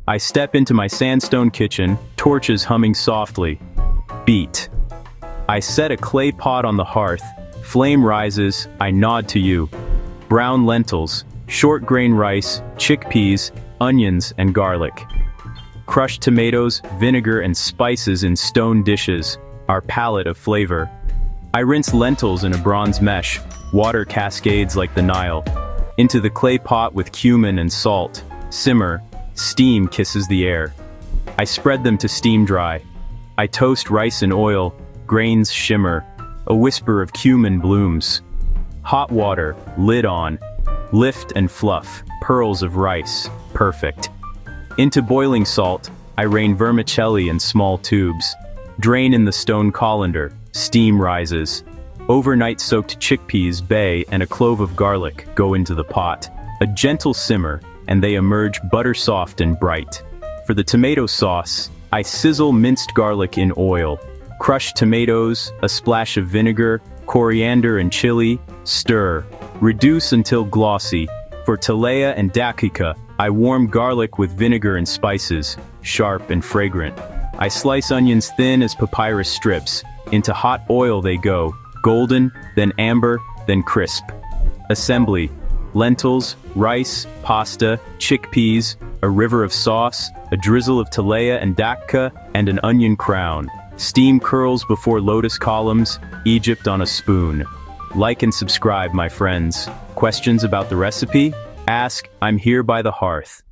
I step into my sandstone kitchen, torches humming softly. Beat. I set a clay pot on the hearth. Flame rises, I nod to you. Brown lentils, short grain rice, chickpeas, onions, and garlic. Crushed tomatoes, vinegar, and spices in stone dishes, our palette of flavor. I rinse lentils in a bronze mesh, water cascades like the Nile. Into the clay pot with cumin and salt. Simmer, steam kisses the air. I spread them to steam dry. I toast rice in oil, grains shimmer, a whisper of cumin blooms. Hot water, lid on. Lift and fluff, pearls of rice, perfect. Into boiling salt, I rain vermicelli in small tubes. Drain in the stone colander, steam rises. Overnight soaked chickpeas, bay, and a clove of garlic go into the pot. A gentle simmer, and they emerge butter-soft and bright. For the tomato sauce, I sizzle minced garlic in oil. Crushed tomatoes, a splash of vinegar, coriander and chili, stir. Reduce until glossy. For talea and dakika, I warm garlic with vinegar and spices, sharp and fragrant. I slice onions thin as papyrus strips. Into hot oil they go, golden, then amber, then crisp. Assembly. Lentils, rice, pasta, chickpeas, a river of sauce, a drizzle of talea and dakika, and an onion crown. Steam curls before lotus columns, Egypt on a spoon. Like and subscribe, my friends. Questions about the recipe? Ask, I'm here by the hearth.